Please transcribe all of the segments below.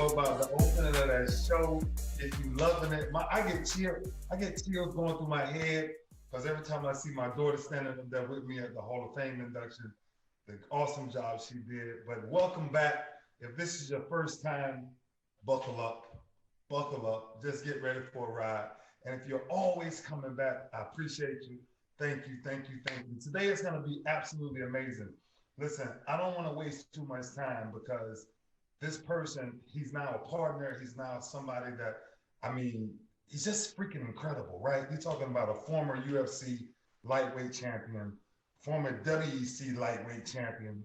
know about the opening of that show. If you loving it, I get chills going through my head because every time I see my daughter standing up there with me at the Hall of Fame induction, the awesome job she did. But welcome back. If this is your first time, buckle up, just get ready for a ride. And if you're always coming back, I appreciate you. Thank you. Today is going to be absolutely amazing. Listen, I don't want to waste too much time because this person, he's now a partner. He's now somebody that, he's just freaking incredible, right? You're talking about a former UFC lightweight champion, former WEC lightweight champion.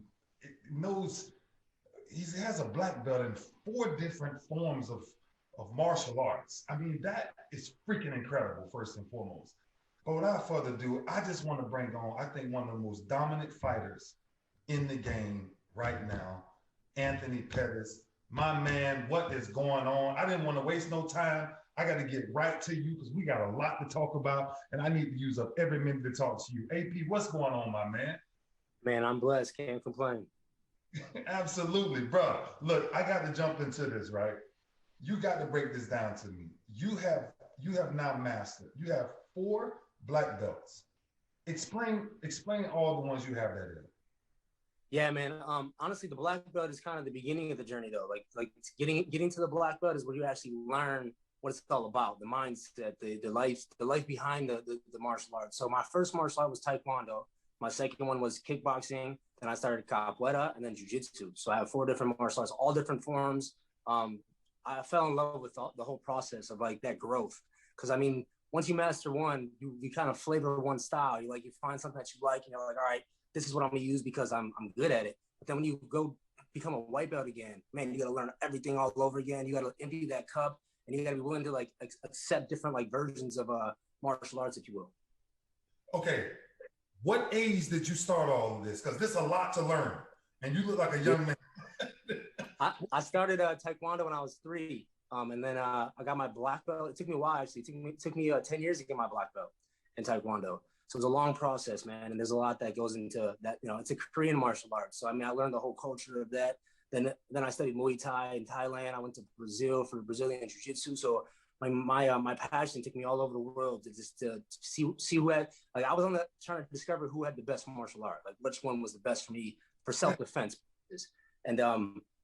He has a black belt in 4 different forms of martial arts. That is freaking incredible, first and foremost. But without further ado, I just want to bring on, I think, one of the most dominant fighters in the game right now, Anthony Pettis. My man, what is going on? I didn't want to waste no time. I got to get right to you because we got a lot to talk about, and I need to use up every minute to talk to you. AP, what's going on, my man? Man, I'm blessed. Can't complain. Absolutely, bro. Look, I got to jump into this, right? You got to break this down to me. You have now mastered. You have 4 black belts. Explain all the ones you have that in. Yeah, man. Honestly, the black belt is kind of the beginning of the journey, though. Like getting to the black belt is where you actually learn what it's all about, the mindset, the life behind the martial arts. So my first martial art was Taekwondo. My second one was kickboxing. Then I started capoeira and then jiu-jitsu. So I have 4 different martial arts, all different forms. I fell in love with the whole process of like that growth. Because once you master one, you kind of flavor one style. You find something that you like, and you're like, all right, this is what I'm gonna use because I'm good at it. But then when you go become a white belt again, man, you gotta learn everything all over again. You gotta empty that cup, and you gotta be willing to accept different versions of martial arts, if you will. Okay, what age did you start all of this? Because there's a lot to learn, and you look like a young man. I started Taekwondo when I was 3, and then I got my black belt. It took me a while, actually. It took me 10 years to get my black belt in Taekwondo. So it's a long process, man, and there's a lot that goes into that. It's a Korean martial arts, so I learned the whole culture of that. Then I studied Muay Thai in Thailand. I went to Brazil for Brazilian Jiu-Jitsu. So my passion took me all over the world to see who had, I was trying to discover who had the best martial art, which one was the best for me for self-defense. And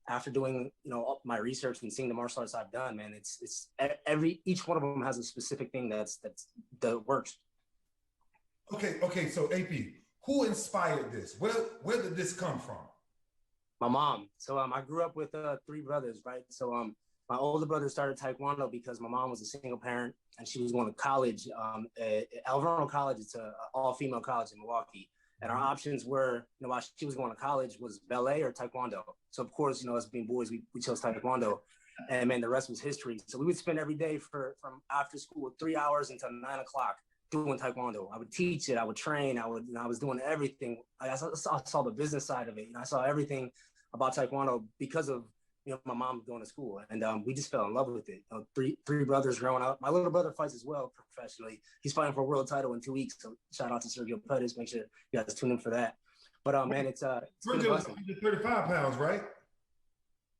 after doing my research and seeing the martial arts I've done, man, it's each one of them has a specific thing that works. Okay. So AP, who inspired this? Where did this come from? My mom. So I grew up with 3 brothers, right? So my older brother started Taekwondo because my mom was a single parent and she was going to college at Alverno College. It's an all-female college in Milwaukee. And our options were, while she was going to college, was ballet or Taekwondo. So of course, us being boys, we chose Taekwondo. And man, the rest was history. So we would spend every day from after school 3 hours until 9 o'clock doing Taekwondo. I would teach it, I would train, I was doing everything. I saw the business side of it. I saw everything about Taekwondo because of my mom going to school, and we just fell in love with it. Three brothers growing up. My little brother fights as well professionally. He's fighting for a world title in 2 weeks. So shout out to Sergio Pettis. Make sure you guys tune in for that. But man, it's 135 pounds, right?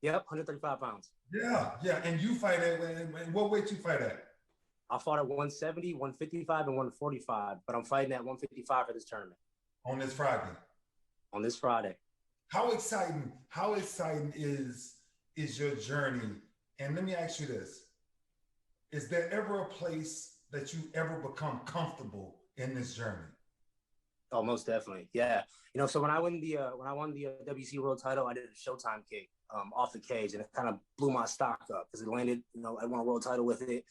Yep, 135 pounds. Yeah. And you fight at what weight you fight at? I fought at 170, 155, and 145, but I'm fighting at 155 for this tournament. On this Friday? On this Friday. How exciting is your journey? And let me ask you this. Is there ever a place that you ever become comfortable in this journey? Oh, most definitely. Yeah. So when I won the WC world title, I did a Showtime Kick off the cage, and it kind of blew my stock up because it landed, I won a world title with it.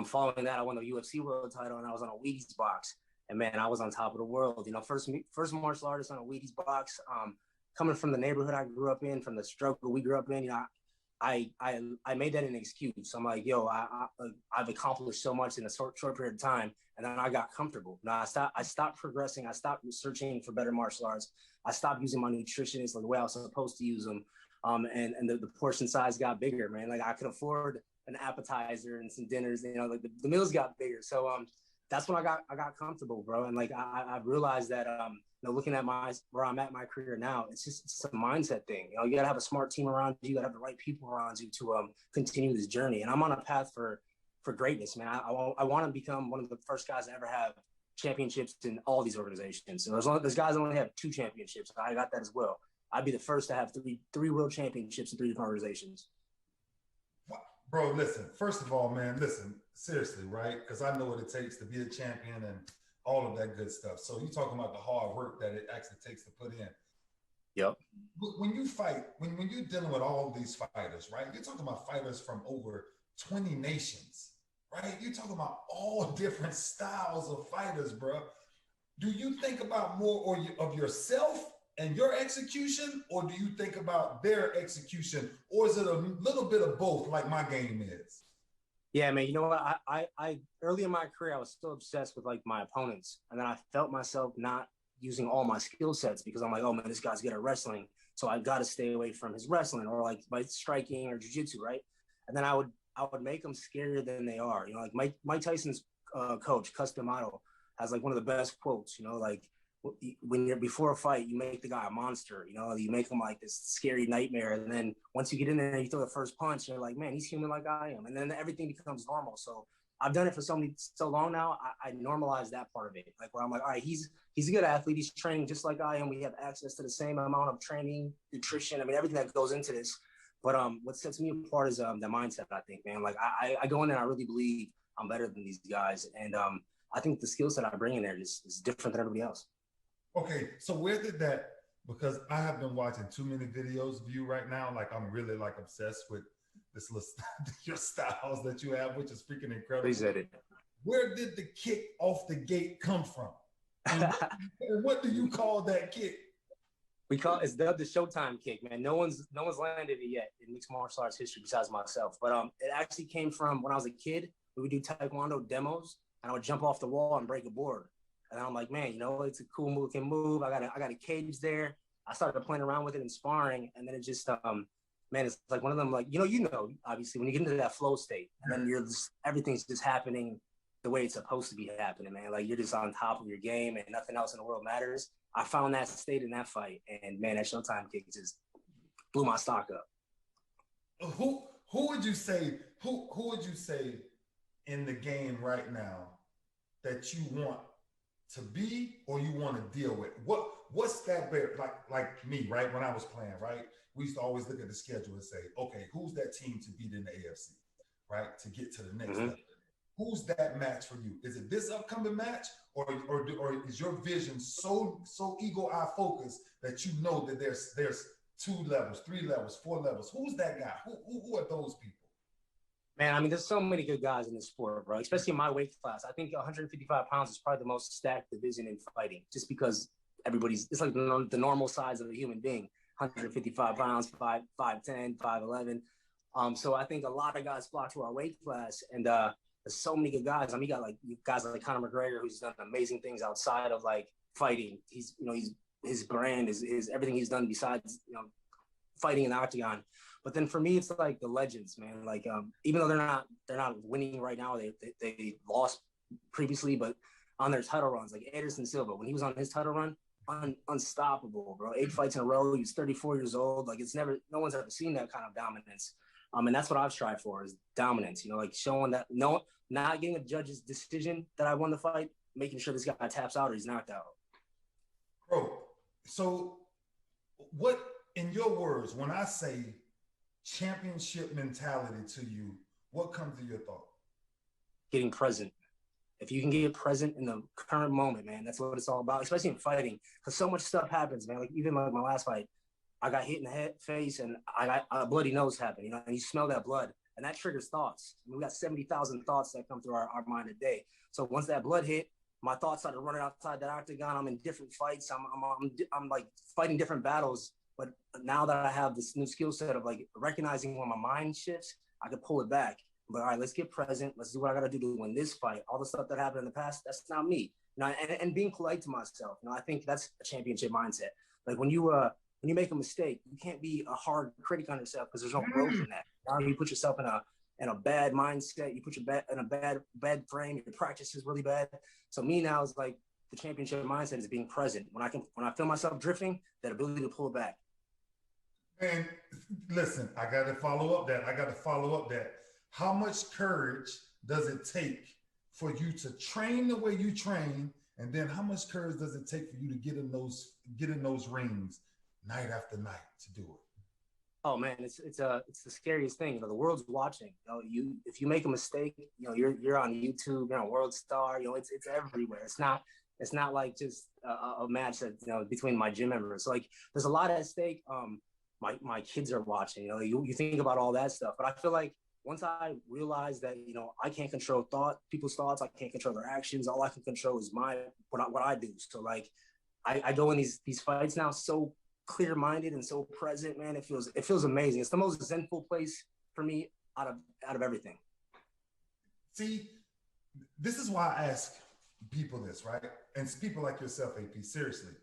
Following that, I won the UFC world title, and I was on a Wheaties box. And man, I was on top of the world. First martial artist on a Wheaties box. Coming from the neighborhood I grew up in, from the struggle we grew up in, I made that an excuse. So I'm like, I've accomplished so much in a short period of time, and then I got comfortable. I stopped progressing. I stopped searching for better martial arts. I stopped using my nutritionists the way I was supposed to use them. And the portion size got bigger, man. I could afford an appetizer and some dinners. The meals got bigger. So that's when I got comfortable, bro. And I realized that looking at where I'm at in my career now, it's a mindset thing. You got to have a smart team around you. You got to have the right people around you to continue this journey. And I'm on a path for greatness, man. I want to become one of the first guys to ever have championships in all these organizations. So as long as those guys only have 2 championships, I got that as well. I'd be the first to have three world championships in 3 different organizations. Bro, listen, first of all, man, listen, seriously, right? Because I know what it takes to be a champion and all of that good stuff. So you're talking about the hard work that it actually takes to put in. Yep. When you fight, when you're dealing with all these fighters, right? You're talking about fighters from over 20 nations, right? You're talking about all different styles of fighters, bro. Do you think about more of yourself and your execution, or do you think about their execution, or is it a little bit of both, like my game is? Yeah, man. You know what? I early in my career, I was still obsessed with like my opponents, and then I felt myself not using all my skill sets because I'm like, oh man, this guy's good at wrestling, so I got to stay away from his wrestling or like by striking or jiu-jitsu, right? And then I would make them scarier than they are. Like Mike Tyson's coach, Cus D'Amato, has like one of the best quotes. Like when you're before a fight, you make the guy a monster. You make him like this scary nightmare, and then once you get in there and you throw the first punch, you're like, man, he's human like I am, and then everything becomes normal. So I've done it for so long now. I normalize that part of it, like where I'm like, all right, he's a good athlete. He's training just like I am. We have access to the same amount of training, nutrition. I mean, everything that goes into this. But what sets me apart is the mindset. I think, man. Like I go in there, I really believe I'm better than these guys, and I think the skill set I bring in there is different than everybody else. Okay, so where did that? Because I have been watching too many videos of you right now. Like I'm really like obsessed with this list, your styles that you have, which is freaking incredible. Appreciate it. Where did the kick off the gate come from? And what do you call that kick? It's dubbed the Showtime Kick, man. No one's landed it yet in mixed martial arts history besides myself. But it actually came from when I was a kid. We would do Taekwondo demos, and I would jump off the wall and break a board. And I'm like, man, it's a cool looking move. I got a cage there. I started playing around with it in sparring, and then it just, man, it's like one of them, like, obviously when you get into that flow state, and then everything's just happening the way it's supposed to be happening, man. Like you're just on top of your game, and nothing else in the world matters. I found that state in that fight, and man, that Showtime Kick just blew my stock up. Who would you say? Who would you say in the game right now that you want to be or you want to deal with? What's that better? Like me, right? When I was playing, right? We used to always look at the schedule and say, okay, who's that team to beat in the AFC, right? To get to the next level. Who's that match for you? Is it this upcoming match, or is your vision so ego eye focused that you know that there's 2 levels, 3 levels, 4 levels? Who's that guy? Who are those people? Man, I mean, there's so many good guys in this sport, bro, especially in my weight class. I think 155 pounds is probably the most stacked division in fighting, just because it's like the normal size of a human being, 155 pounds, 5'10", 5'11". So I think a lot of guys flock to our weight class, and there's so many good guys. I mean, you got like guys like Conor McGregor, who's done amazing things outside of like fighting. He's his brand is everything he's done besides, fighting in the octagon. But then for me, it's like the legends, man. Like even though they're not winning right now, they lost previously, but on their title runs, like Anderson Silva, when he was on his title run, unstoppable, bro. 8 fights in a row. He's 34 years old. Like no one's ever seen that kind of dominance. And that's what I've strived for, is dominance. Like showing that not getting a judge's decision that I won the fight, making sure this guy taps out or he's knocked out. Bro, so what, in your words, when I say championship mentality to you, what comes to your thought? Getting present. If you can get present in the current moment, man, that's what it's all about, especially in fighting, because so much stuff happens, man. Like even like my last fight, I got hit in the face and I got a bloody nose happen, and you smell that blood, and that triggers thoughts. I mean, we got 70,000 thoughts that come through our mind a day. So once that blood hit, my thoughts started running outside that octagon. I'm in different fights. I'm like fighting different battles. But now that I have this new skill set of like recognizing when my mind shifts, I can pull it back. But all right, let's get present. Let's do what I got to do to win this fight. All the stuff that happened in the past, that's not me. And being polite to myself. I think that's a championship mindset. Like when you make a mistake, you can't be a hard critic on yourself because there's no growth in that. Now you put yourself in a bad mindset. You put your in a bad frame. Your practice is really bad. So me now is like the championship mindset is being present. When I feel myself drifting, that ability to pull it back. And listen, I got to follow up that. How much courage does it take for you to train the way you train? And then how much courage does it take for you to get in those rings night after night to do it? Oh man, it's the scariest thing. You know, the world's watching. You know, if you make a mistake, you know, you're on YouTube, you're on World Star. You know, it's everywhere. It's not like just a match that, you know, between my gym members. So like, there's a lot at stake. My kids are watching. You know, you think about all that stuff, but I feel like once I realized that, you know, I can't control people's thoughts, I can't control their actions. All I can control is what I do. So like, I go in these fights now so clear-minded and so present, man. It feels amazing. It's the most zenful place for me out of everything. See, this is why I ask people this, right? And it's people like yourself, AP, seriously,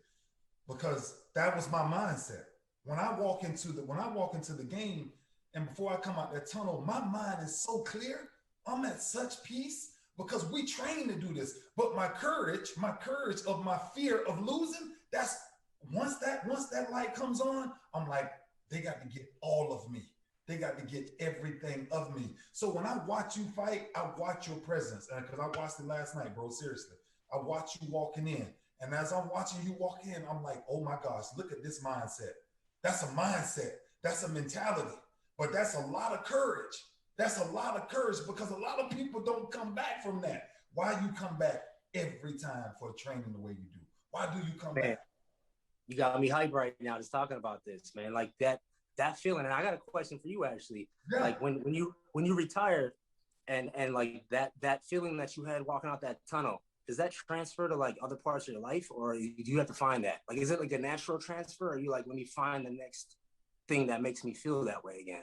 because that was my mindset. When I walk into the game, and before I come out that tunnel, my mind is so clear. I'm at such peace because we train to do this. But my courage of my fear of losing, that's once that light comes on, I'm like, they got to get all of me. They got to get everything of me. So when I watch you fight, I watch your presence. And because I watched it last night, bro, seriously. I watch you walking in. And as I'm watching you walk in, I'm like, oh my gosh, look at this mindset. That's a mindset. That's a mentality. But that's a lot of courage. That's a lot of courage because a lot of people don't come back from that. Why you come back every time for training the way you do? Why do you come back? You got me hyped right now just talking about this, man. Like that feeling. And I got a question for you actually. Yeah. Like when you retired and like that feeling that you had walking out that tunnel, does that transfer to like other parts of your life, or do you have to find that? Like, is it like a natural transfer, or are you like, let me find the next thing that makes me feel that way again?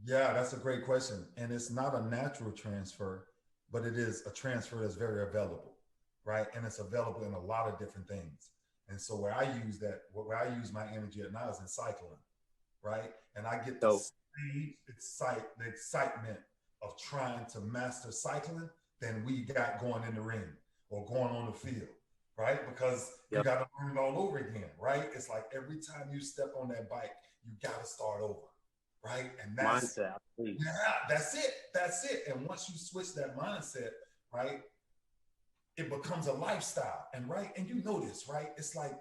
Yeah, that's a great question. And it's not a natural transfer, but it is a transfer that's very available, right? And it's available in a lot of different things. And so where I use my energy at now is in cycling, right? And I get the excitement of trying to master cycling than we got going in the ring or going on the field, right? Because you got to learn it all over again, right? It's like every time you step on that bike, you got to start over, right? And that's mindset. That's it. And once you switch that mindset, right, it becomes a lifestyle. And you know this, right? It's like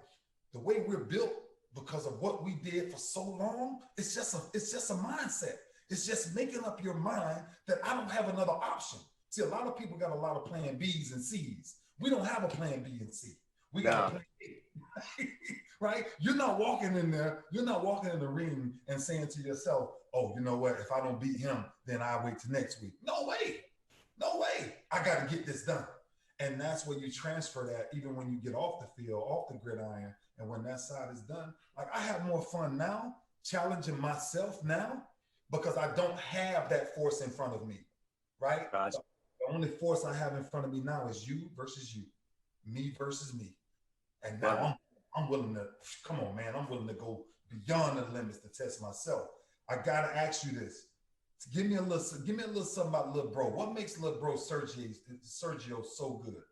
the way we're built because of what we did for so long. It's just a mindset. It's just making up your mind that I don't have another option. See, a lot of people got a lot of plan B's and C's. We don't have a plan B and C. We got a plan A, right? You're not walking in the ring and saying to yourself, oh, you know what? If I don't beat him, then I'll wait till next week. No way. I got to get this done. And that's where you transfer that even when you get off the field, off the gridiron, and when that side is done. Like, I have more fun now challenging myself now because I don't have that force in front of me, right? Gotcha. The only force I have in front of me now is you versus you, me versus me. And now I'm willing to, come on, man, I'm willing to go beyond the limits to test myself. I got to ask you this. Give me a little something about little bro. What makes little bro Sergio so good?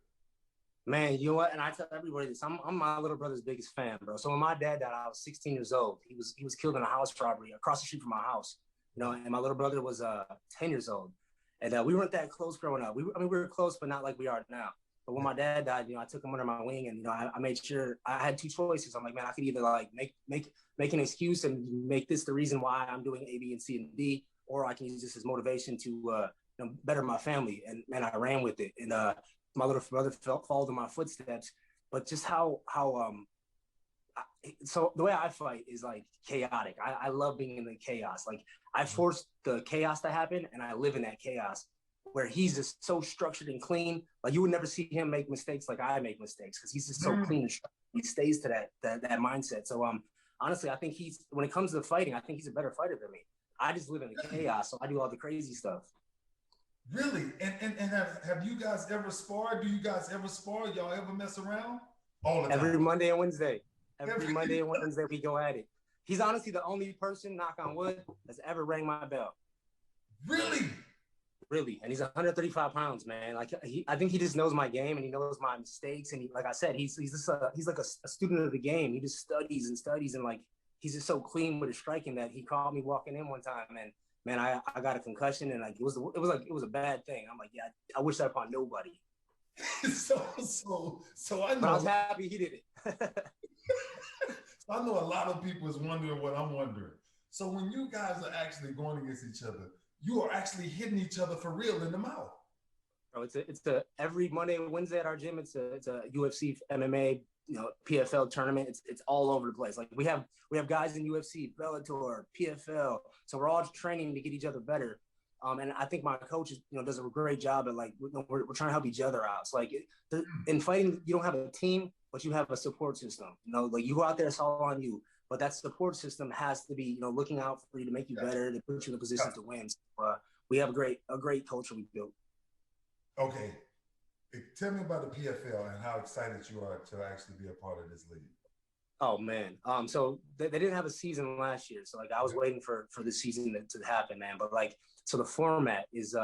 Man, you know what? And I tell everybody this. I'm my little brother's biggest fan, bro. So when my dad died, I was 16 years old. He was killed in a house robbery across the street from my house. You know, and my little brother was 10 years old. And we weren't that close growing up. We were close, but not like we are now. But when my dad died, you know, I took him under my wing, and you know, I made sure I had two choices. I'm like, man, I could either like make an excuse and make this the reason why I'm doing A, B, and C, and D, or I can use this as motivation to you know, better my family. And man, I ran with it. And my little brother followed in my footsteps. But just so the way I fight is like chaotic. I love being in the chaos. Like, I force the chaos to happen, and I live in that chaos. Where he's just so structured and clean, like you would never see him make mistakes like I make mistakes because he's just so clean and structured. He stays to that mindset. So honestly, I think when it comes to the fighting, I think he's a better fighter than me. I just live in the chaos, so I do all the crazy stuff. Really? And have you guys ever sparred? Do you guys ever spar? Y'all ever mess around? All the time. Every Monday and Wednesday. Every Monday and Wednesday we go at it. He's honestly the only person, knock on wood, that's ever rang my bell. Really? really. And he's 135 pounds, man. Like I think he just knows my game and he knows my mistakes. And like I said, he's like a student of the game. He just studies and studies and like he's just so clean with his striking that he caught me walking in one time and man, I got a concussion and like it was a bad thing. I'm like, yeah, I wish that upon nobody. so I know. But I was happy he did it. So I know a lot of people is wondering what I'm wondering. So when you guys are actually going against each other, you are actually hitting each other for real in the mouth. Bro, it's a every Monday and Wednesday at our gym. It's a UFC, MMA, PFL tournament. It's all over the place. Like we have guys in UFC, Bellator, PFL. So we're all training to get each other better. And I think my coach does a great job at like we're trying to help each other out. So like in fighting, you don't have a team, but you have a support system. Like you go out there, it's all on you. But that support system has to be looking out for you to make you better, to put you in a position to win. So, we have a great culture we built. Okay, tell me about the PFL and how excited you are to actually be a part of this league. Oh man, so they didn't have a season last year, so like I was waiting for the season to happen, man. But like, so the format is,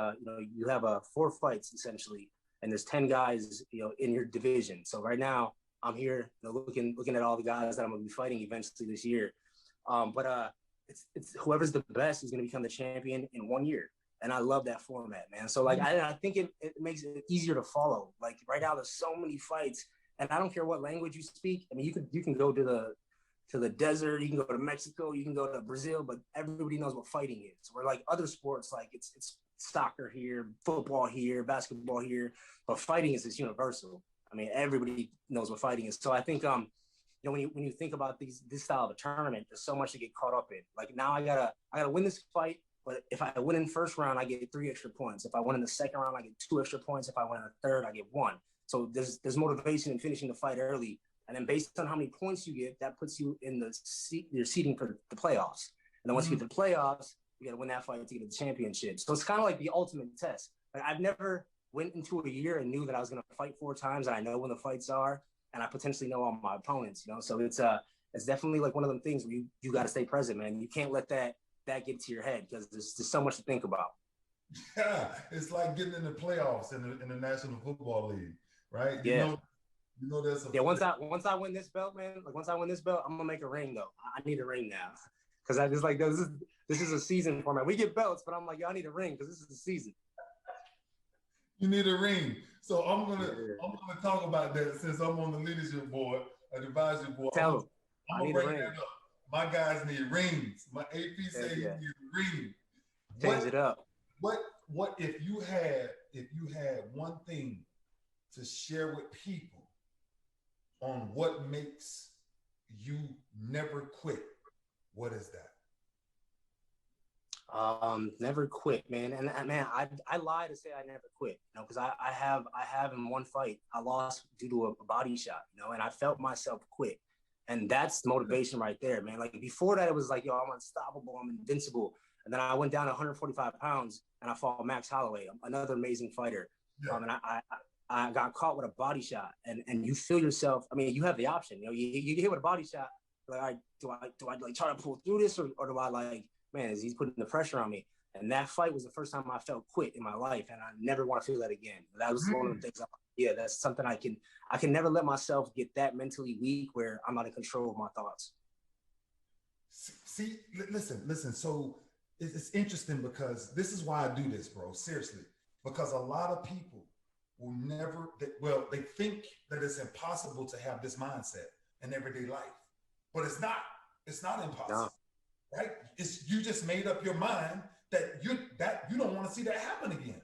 you have 4 fights essentially, and there's 10 guys, in your division. So right now I'm here, looking at all the guys that I'm gonna be fighting eventually this year. But it's whoever's the best is gonna become the champion in 1 year. And I love that format, man. So like, I think it makes it easier to follow. Like right now, there's so many fights, and I don't care what language you speak. I mean, you can go to the desert, you can go to Mexico, you can go to Brazil, but everybody knows what fighting is. Where like other sports, like it's soccer here, football here, basketball here, but fighting is just universal. I mean, everybody knows what fighting is. So I think when you think about this style of a tournament, there's so much to get caught up in. Like now I gotta win this fight. But if I win in the first round, I get 3 extra points. If I win in the second round, I get 2 extra points. If I win in the third, I get 1. So there's motivation in finishing the fight early. And then based on how many points you get, that puts you in your seeding for the playoffs. And then once you get to the playoffs, you got to win that fight to get to the championship. So it's kind of like the ultimate test. Like I've never went into a year and knew that I was going to fight 4 times, and I know when the fights are, and I potentially know all my opponents. So it's definitely like one of them things where you got to stay present, man. You can't let that get to your head because there's just so much to think about. Yeah, it's like getting in the playoffs in the National Football League, right? Yeah. That's once I win this belt, man. Like once I win this belt, I'm gonna make a ring though. I need a ring now because I just like this is a season format. We get belts, but I'm like, I need a ring because this is the season. You need a ring, so I'm gonna talk about that since I'm on the leadership board, advisory board. Tell them I'm gonna bring that up. My guys need rings. My AP say he needs a ring. Change it up. What if you had one thing to share with people on what makes you never quit? What is that? Never quit, man. And man, I lie to say I never quit, because I have in one fight I lost due to a body shot, and I felt myself quit. And that's the motivation right there, man. Like before that, it was like, I'm unstoppable, I'm invincible. And then I went down to 145 pounds and I fought Max Holloway, another amazing fighter. Yeah. And I got caught with a body shot, and you feel yourself. I mean, you have the option, you get hit with a body shot. Like, all right, do I like try to pull through this, or do I like, man, is he putting the pressure on me? And that fight was the first time I felt quit in my life, and I never want to feel that again. That was one of the things. That's something I can never let myself get that mentally weak where I'm not in control of my thoughts. See, listen. So it's interesting because this is why I do this, bro. Seriously, because a lot of people will never. They think that it's impossible to have this mindset in everyday life, but it's not. It's not impossible, right? You just made up your mind that you don't want to see that happen again.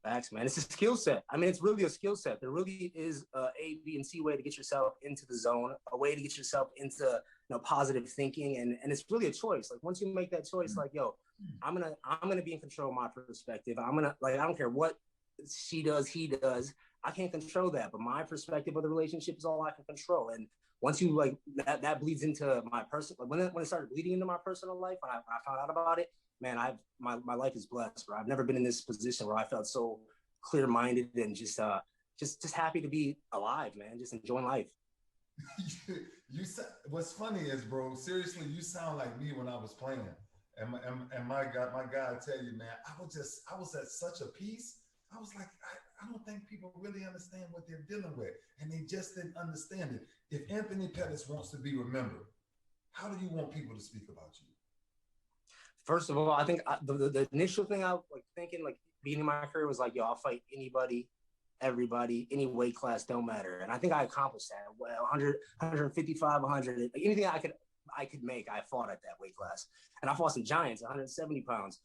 Facts, man. It's a skill set. I mean, it's really a skill set. There really is A, B, and C way to get yourself into the zone, a way to get yourself into positive thinking, and it's really a choice. Like once you make that choice, like I'm gonna be in control of my perspective. I don't care what she does, he does. I can't control that, but my perspective of the relationship is all I can control. And once you like that bleeds into my personal. When it started bleeding into my personal life, when I found out about it. Man, my life is blessed, bro. I've never been in this position where I felt so clear-minded and just happy to be alive, man. Just enjoying life. What's funny is, bro, seriously, you sound like me when I was playing. And my God, I tell you, man, I was at such a peace. I was like, I don't think people really understand what they're dealing with, and they just didn't understand it. If Anthony Pettis wants to be remembered, how do you want people to speak about you? First of all, I think the initial thing I was like thinking, like beginning my career, was like, yo, I'll fight anybody, everybody, any weight class, don't matter. And I think I accomplished that. 100, 155, 100, like anything I could make, I fought at that weight class. And I fought some giants, 170 pounds.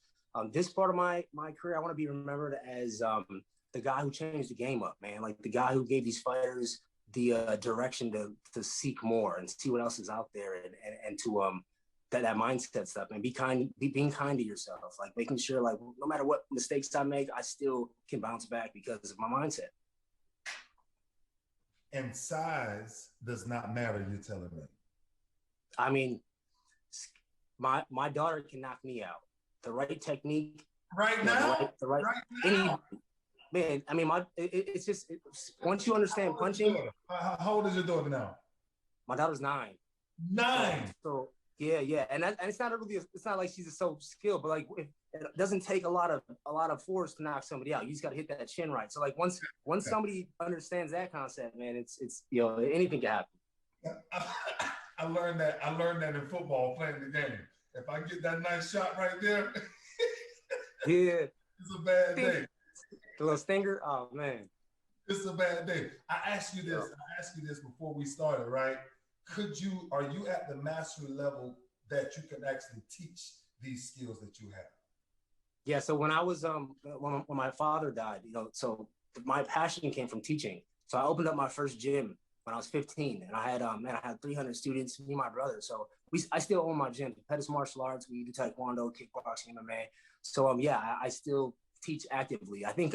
This part of my career, I want to be remembered as the guy who changed the game up, man. Like the guy who gave these fighters the direction to seek more and see what else is out there, and to that mindset stuff, and being kind to yourself, like making sure, like, no matter what mistakes I make, I still can bounce back because of my mindset. And size does not matter, you're telling me. I mean, my daughter can knock me out. The right technique. Right now? Right now? Man, I mean, it's just, once you understand punching. How old is your daughter now? My daughter's 9. 9? So yeah. And it's not really, it's not like she's so skilled, but like, it doesn't take a lot of force to knock somebody out. You just got to hit that chin right. So like once somebody understands that concept, man, it's anything can happen. I learned that in football, playing the game. If I get that nice shot right there, yeah, it's a bad day. The little stinger, oh man, it's a bad day. I asked you this before we started, right? Are you at the mastery level that you can actually teach these skills that you have? Yeah. So when I was when my father died, so my passion came from teaching. So I opened up my first gym when I was 15, and I had 300 students, me and my brother. So I still own my gym, Pettis Martial Arts. We do Taekwondo, kickboxing, MMA. So I still teach actively. I think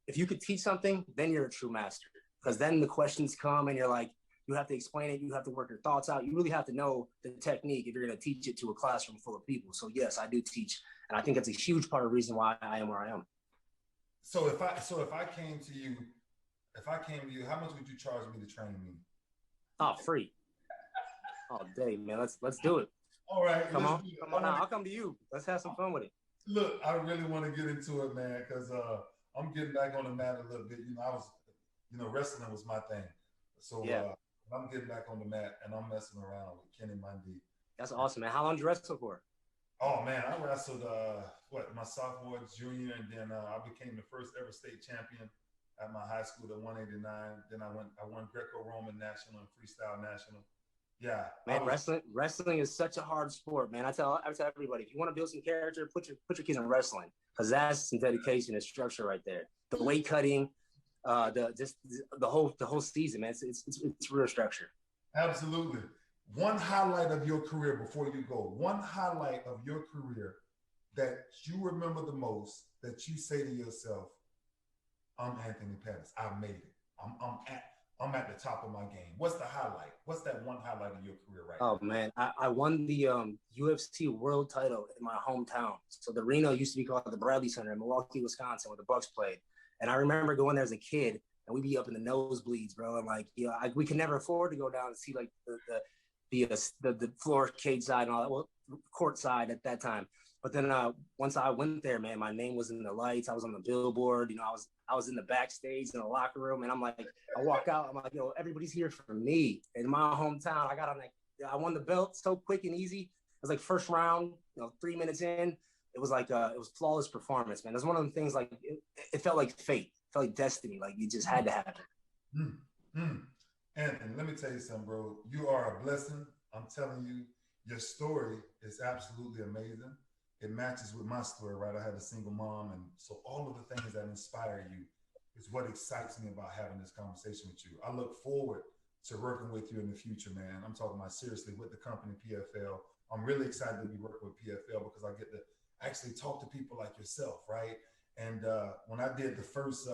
if you could teach something, then you're a true master, because then the questions come and you're like, you have to explain it, you have to work your thoughts out, you really have to know the technique if you're going to teach it to a classroom full of people. So yes, I do teach, and I think that's a huge part of the reason why I am where I am. So if I came to you, how much would you charge me to train me? Oh, free. All day, man. Let's do it. All right, come on now. I'll come to you. Let's have some fun with it. Look, I really want to get into it, man, because I'm getting back on the mat a little bit. Wrestling was my thing. So yeah. I'm getting back on the mat, and I'm messing around with Kenny Mundy. That's awesome, man. How long did you wrestle for? Oh man, I wrestled my sophomore, junior, and then I became the first ever state champion at my high school at 189. Then I won Greco-Roman national and freestyle national. Yeah, man. Wrestling is such a hard sport, man. I tell everybody, if you want to build some character, put your kids in wrestling, because that's some dedication and structure right there. The weight cutting, the whole season, man. It's real structure. Absolutely. One highlight of your career before you go. One highlight of your career that you remember the most, that you say to yourself, I'm Anthony Pettis. I made it. I'm at the top of my game. What's the highlight? What's that one highlight of your career right now? Oh man, I won the UFC world title in my hometown. So the arena used to be called the Bradley Center in Milwaukee, Wisconsin, where the Bucks played. And I remember going there as a kid, and we'd be up in the nosebleeds, bro. And like, we could never afford to go down and see like the floor cage side and all that, well, court side at that time. But then once I went there, man, my name was in the lights. I was on the billboard. I was in the backstage in the locker room, and I'm like, I walk out. I'm like, everybody's here for me in my hometown. I won the belt so quick and easy. It was like first round, 3 minutes in. It was like it was flawless performance, man. It was one of the things, like it felt like fate, it felt like destiny, like it just had to happen. Anthony, let me tell you something, bro. You are a blessing. I'm telling you, your story is absolutely amazing. It matches with my story, right? I had a single mom, and so all of the things that inspire you is what excites me about having this conversation with you. I look forward to working with you in the future, man. I'm talking about seriously with the company PFL. I'm really excited to be working with PFL because I get to actually talk to people like yourself, right? And when I did the first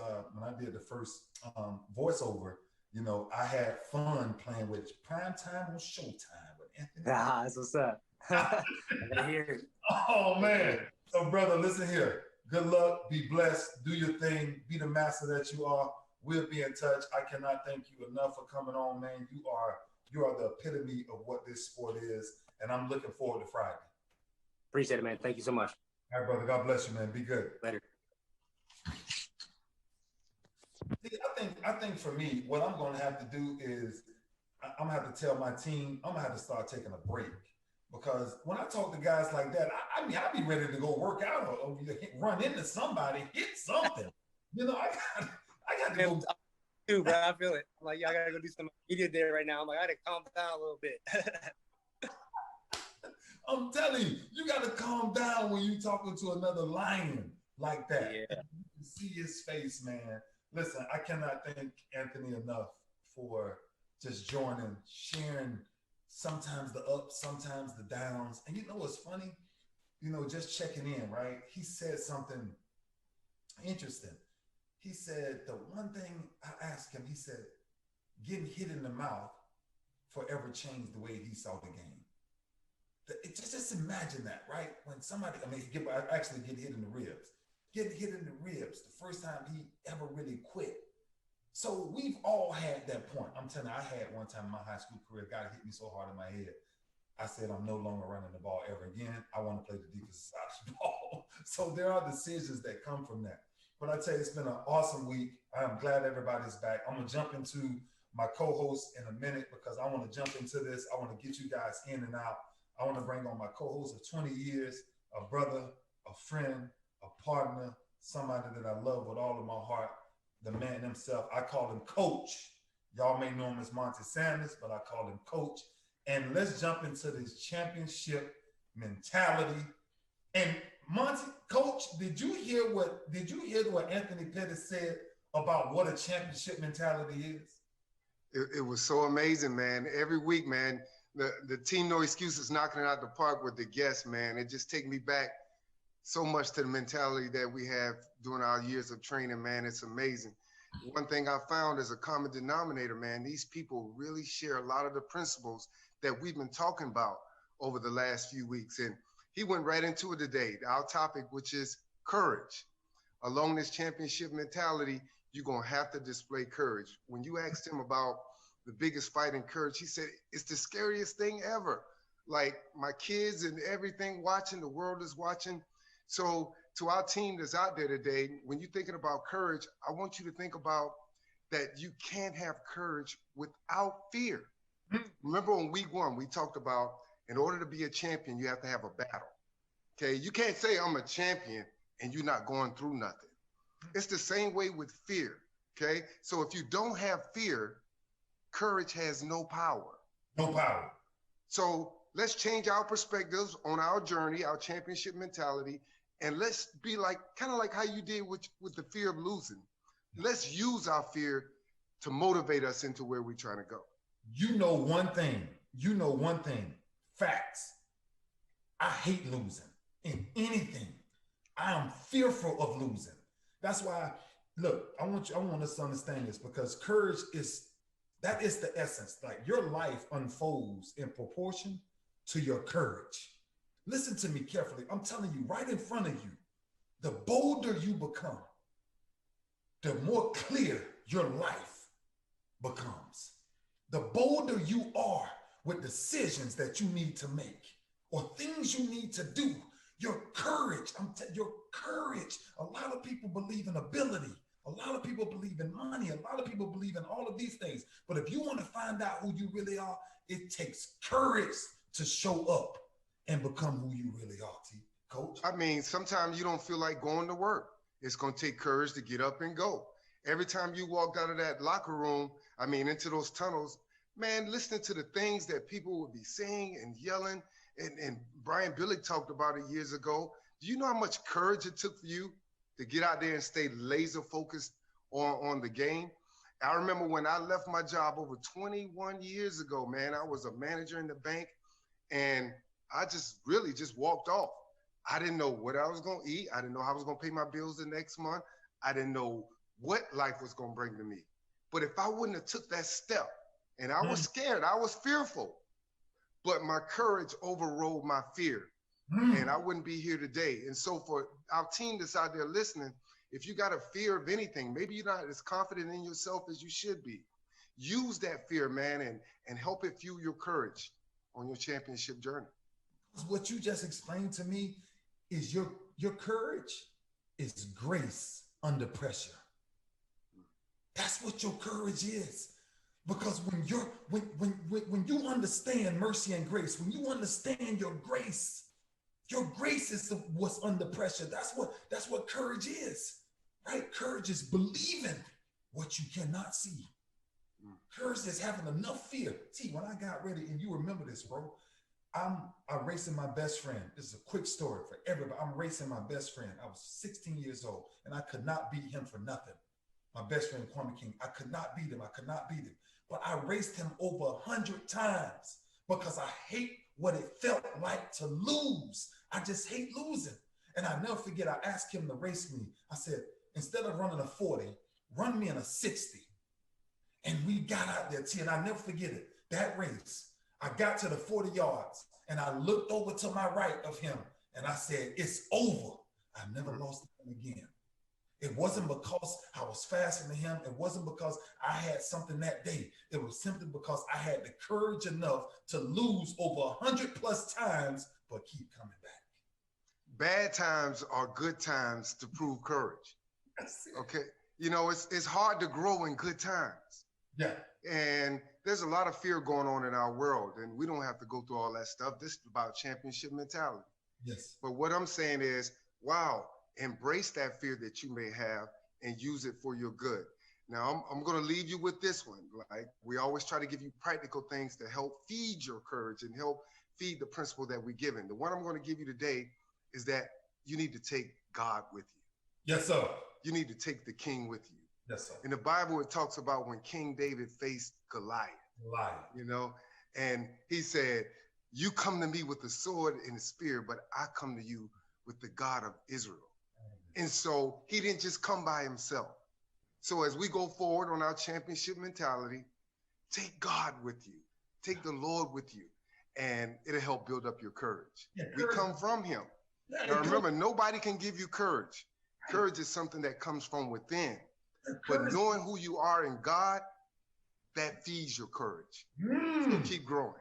voiceover, I had fun playing with Primetime on Showtime with Anthony. That's what's up. Oh man. So brother, listen here. Good luck, be blessed, do your thing, be the master that you are. We'll be in touch. I cannot thank you enough for coming on, man. You are the epitome of what this sport is, and I'm looking forward to Friday. Appreciate it, man. Thank you so much. All right, brother. God bless you, man. Be good. Later. See, I think for me, what I'm going to have to do is I'm going to have to tell my team, I'm going to have to start taking a break. Because when I talk to guys like that, I mean, I'd be ready to go work out or run into somebody, hit something. You know, I got to go. Too, bro. I feel it. I'm like, yeah, I got to go do some media day right now. I'm like, I got to calm down a little bit. I'm telling you, you got to calm down when you're talking to another lion like that. Yeah. You can see his face, man. Listen, I cannot thank Anthony enough for just joining, sharing sometimes the ups, sometimes the downs. And you know what's funny? You know, just checking in, right? He said something interesting. He said the one thing I asked him, he said, getting hit in the mouth forever changed the way he saw the game. Just imagine that, right? When somebody, I mean, actually get hit in the ribs. Getting hit in the ribs, the first time he ever really quit. So we've all had that point. I'm telling you, I had one time in my high school career, a guy hit me so hard in my head. I said, I'm no longer running the ball ever again. I want to play the defensive side of the ball. So there are decisions that come from that. But I tell you, it's been an awesome week. I'm glad everybody's back. I'm going to jump into my co-host in a minute because I want to jump into this. I want to get you guys in and out. I want to bring on my co-host of 20 years, a brother, a friend, a partner, somebody that I love with all of my heart, the man himself. I call him Coach. Y'all may know him as Monty Sanders, but I call him Coach. And let's jump into this championship mentality. And Monty, Coach, did you hear what Anthony Pettis said about what a championship mentality is? It was so amazing, man. Every week, man, the team No Excuses knocking it out the park with the guests, man. It just takes me back so much to the mentality that we have during our years of training, man. It's amazing. One thing I found is a common denominator, man. These people really share a lot of the principles that we've been talking about over the last few weeks. And he went right into it today, our topic, which is courage. Along this championship mentality, you're going to have to display courage. When you asked him about the biggest fight in courage, he said, it's the scariest thing ever. Like my kids and everything watching, the world is watching. So to our team that's out there today, when you're thinking about courage, I want you to think about that you can't have courage without fear. Remember on week one, we talked about in order to be a champion, you have to have a battle. Okay, you can't say I'm a champion and you're not going through nothing. It's the same way with fear. Okay, so if you don't have fear, courage has no power. No power. So let's change our perspectives on our journey, our championship mentality, and let's be like, kind of like how you did with the fear of losing. Let's use our fear to motivate us into where we're trying to go. You know one thing, facts. I hate losing in anything. I am fearful of losing. That's why, look, I want us to understand this because courage is the essence. Like your life unfolds in proportion to your courage. Listen to me carefully. I'm telling you right in front of you, the bolder you become, the more clear your life becomes. The bolder you are with decisions that you need to make or things you need to do, your courage, your courage. A lot of people believe in ability. A lot of people believe in money. A lot of people believe in all of these things. But if you want to find out who you really are, it takes courage to show up and become who you really are, Coach. I mean, sometimes you don't feel like going to work. It's going to take courage to get up and go. Every time you walked out of that locker room, into those tunnels, man, listening to the things that people would be saying and yelling, and Brian Billick talked about it years ago. Do you know how much courage it took for you to get out there and stay laser focused on the game? I remember when I left my job over 21 years ago, man, I was a manager in the bank, and I just really just walked off. I didn't know what I was going to eat. I didn't know how I was going to pay my bills the next month. I didn't know what life was going to bring to me. But if I wouldn't have took that step, and I was scared, I was fearful, but my courage overrode my fear, and I wouldn't be here today. And so for our team that's out there listening, if you got a fear of anything, maybe you're not as confident in yourself as you should be, use that fear, man, and help it fuel your courage on your championship journey. what you just explained to me is your courage is grace under pressure. That's what your courage is. Because when you understand mercy and grace, when you understand your grace is what's under pressure. That's what courage is, right? Courage is believing what you cannot see. Courage is having enough fear. See, when I got ready, and you remember this, bro, I'm racing my best friend. This is a quick story for everybody. I'm racing my best friend. I was 16 years old, and I could not beat him for nothing. My best friend, Kwame King, I could not beat him. But I raced him over 100 times because I hate what it felt like to lose. I just hate losing. And I never forget, I asked him to race me. I said, instead of running a 40, run me in a 60. And we got out there, T, and I never forget it. That race, I got to the 40 yards, and I looked over to my right of him, and I said, it's over. I never lost him again. It wasn't because I was faster than him. It wasn't because I had something that day. It was simply because I had the courage enough to lose over 100+ times, but keep coming back. Bad times are good times to prove courage. Okay. You know, it's hard to grow in good times. Yeah. And there's a lot of fear going on in our world, and we don't have to go through all that stuff. This is about championship mentality. Yes. But what I'm saying is, wow, embrace that fear that you may have and use it for your good. Now, I'm going to leave you with this one. Like, we always try to give you practical things to help feed your courage and help feed the principle that we're given. The one I'm going to give you today is that you need to take God with you. Yes, sir. You need to take the king with you. Yes, sir. In the Bible, it talks about when King David faced Goliath. You know, and he said, you come to me with the sword and the spear, but I come to you with the God of Israel. And so he didn't just come by himself. So as we go forward on our championship mentality, take God with you, take the Lord with you, and it'll help build up your courage. Yeah, we come from him. Yeah, now remember, nobody can give you courage. Courage is something that comes from within. But knowing who you are in God, that feeds your courage. So keep growing.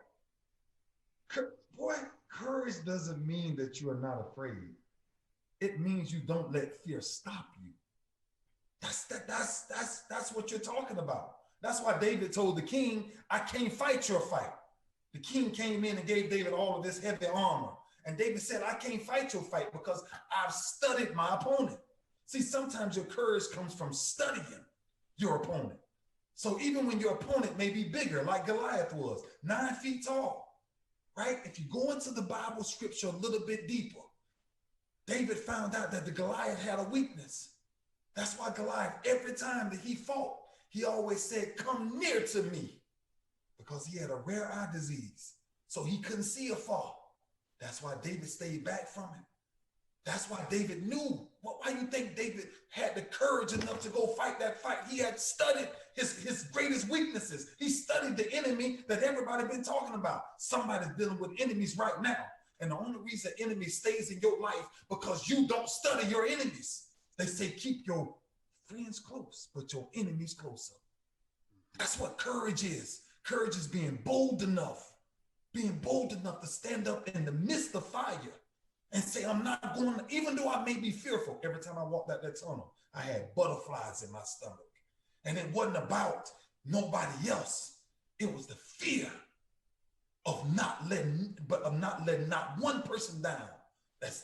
Boy, courage doesn't mean that you are not afraid. It means you don't let fear stop you. That's what you're talking about. That's why David told the king, I can't fight your fight. The king came in and gave David all of this heavy armor. And David said, I can't fight your fight because I've studied my opponent. See, sometimes your courage comes from studying your opponent. So even when your opponent may be bigger, like Goliath was, 9 feet tall, right? If you go into the Bible scripture a little bit deeper, David found out that the Goliath had a weakness. That's why Goliath, every time that he fought, he always said, come near to me, because he had a rare eye disease. So he couldn't see afar. That's why David stayed back from him. That's why David knew. Why you think David had the courage enough to go fight that fight? He had studied his greatest weaknesses. He studied the enemy that everybody been talking about. Somebody's dealing with enemies right now. And the only reason enemy stays in your life because you don't study your enemies. They say keep your friends close, but your enemies closer. That's what courage is. Courage is being bold enough to stand up in the midst of fire and say, I'm not going to, even though I may be fearful. Every time I walked out that tunnel, I had butterflies in my stomach. And it wasn't about nobody else. It was the fear of not letting not one person down that's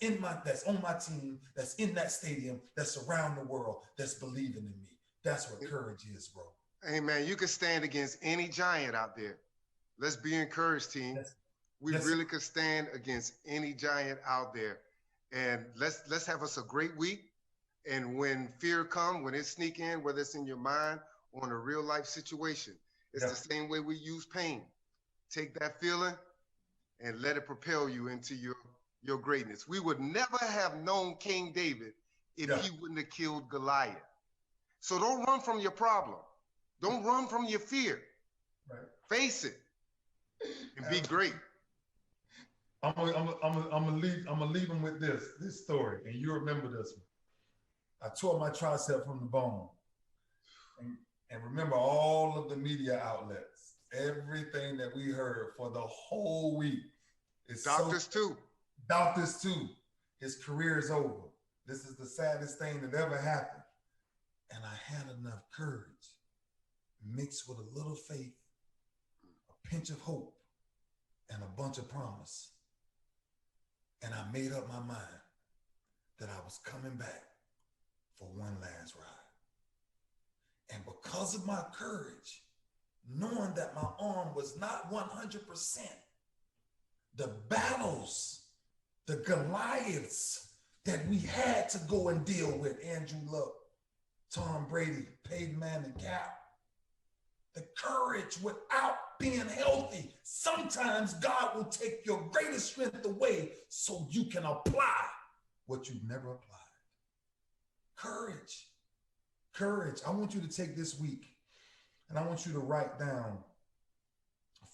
on my team, that's in that stadium, that's around the world, that's believing in me. That's what courage is, bro. Hey man, you can stand against any giant out there. Let's be encouraged, team. Yes. We really could stand against any giant out there. And let's have us a great week. And when fear comes, when it sneak in, whether it's in your mind or in a real life situation, it's the same way we use pain. Take that feeling and let it propel you into your greatness. We would never have known King David if he wouldn't have killed Goliath. So don't run from your problem. Don't run from your fear. Right. Face it and be great. I'm gonna leave them with this story, and you remember this one. I tore my tricep from the bone, and remember all of the media outlets, everything that we heard for the whole week. Doctors too. Doubt this too. His career is over. This is the saddest thing that ever happened. And I had enough courage mixed with a little faith, a pinch of hope, and a bunch of promise. And I made up my mind that I was coming back for one last ride. And because of my courage, knowing that my arm was not 100%, the battles, the Goliaths that we had to go and deal with, Andrew Luck, Tom Brady, Peyton Manning, Cap, the courage without being healthy. Sometimes God will take your greatest strength away so you can apply what you've never applied. Courage. Courage. I want you to take this week and I want you to write down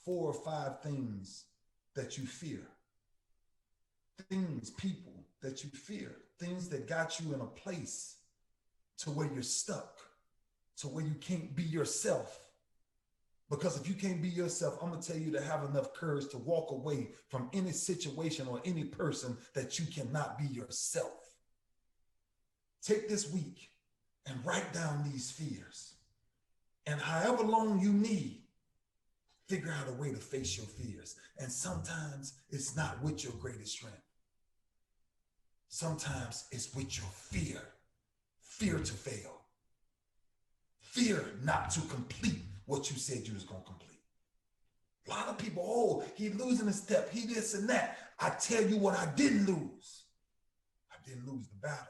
4 or 5 things that you fear. Things, people that you fear. Things that got you in a place to where you're stuck, to where you can't be yourself. Because if you can't be yourself, I'm gonna tell you to have enough courage to walk away from any situation or any person that you cannot be yourself. Take this week and write down these fears. And however long you need, figure out a way to face your fears. And sometimes it's not with your greatest strength. Sometimes it's with your fear. Fear to fail. Fear not to complete what you said you was gonna complete. A lot of people, oh, he losing a step, he this and that. I tell you what I didn't lose. I didn't lose the battle.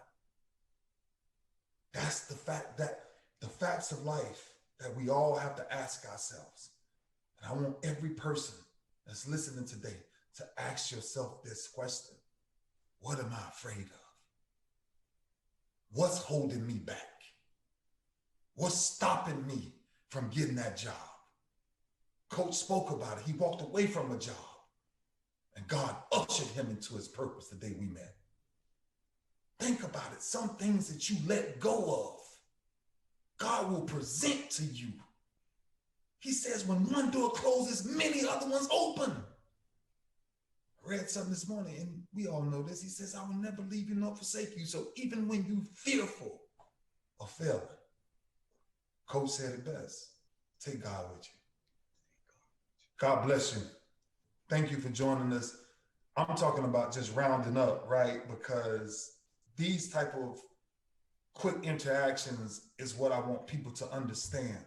That's the fact, that the facts of life that we all have to ask ourselves. And I want every person that's listening today to ask yourself this question. What am I afraid of? What's holding me back? What's stopping me from getting that job? Coach spoke about it. He walked away from a job and God ushered him into his purpose the day we met. Think about it. Some things that you let go of, God will present to you. He says when one door closes, many other ones open. I read something this morning and we all know this. He says, I will never leave you nor forsake you. So even when you're fearful of failing, Coach said it best. Take God with you. God bless you. Thank you for joining us. I'm talking about just rounding up, right? Because these type of quick interactions is what I want people to understand.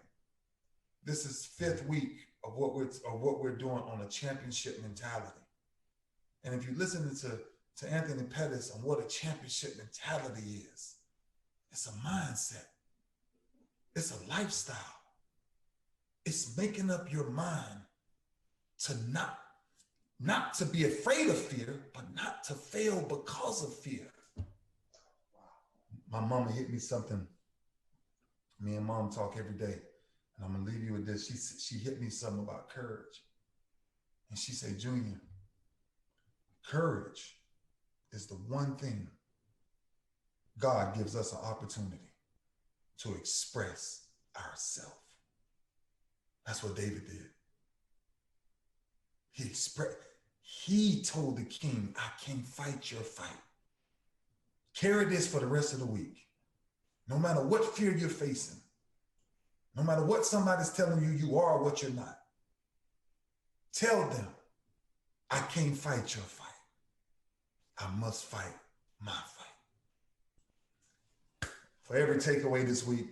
This is 5th week of what we're doing on a championship mentality. And if you listen to Anthony Pettis on what a championship mentality is, it's a mindset. It's a lifestyle. It's making up your mind to not to be afraid of fear, but not to fail because of fear. My mama hit me something. Me and mom talk every day. And I'm gonna leave you with this. She hit me something about courage. And she said, Junior, courage is the one thing God gives us an opportunity to express ourselves. That's what David did. He told the king, I can't fight your fight. Carry this for the rest of the week. No matter what fear you're facing, no matter what somebody's telling you, you are what you're not. Tell them, I can't fight your fight. I must fight my fight. For every takeaway this week,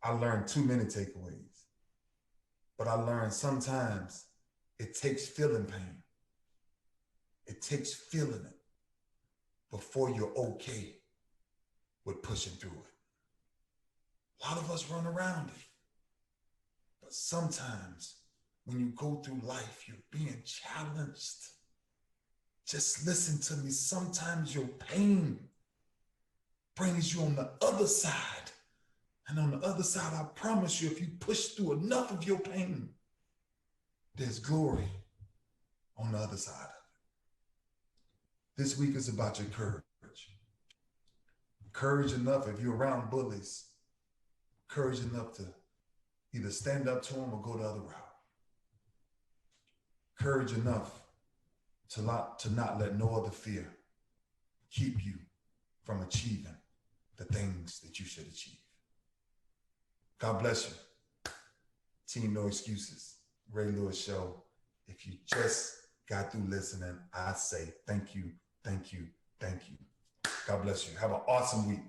I learned too many takeaways. But I learned sometimes it takes feeling pain. It takes feeling it before you're okay with pushing through it. A lot of us run around it. But sometimes when you go through life, you're being challenged. Just listen to me. Sometimes your pain brings you on the other side. And on the other side, I promise you, if you push through enough of your pain, there's glory on the other side of it. This week is about your courage. Courage enough, if you're around bullies, courage enough to either stand up to them or go the other route. Courage enough to not let no other fear keep you from achieving the things that you should achieve. God bless you. Team No Excuses, Ray Lewis Show. If you just got through listening, I say thank you, thank you, thank you. God bless you. Have an awesome week.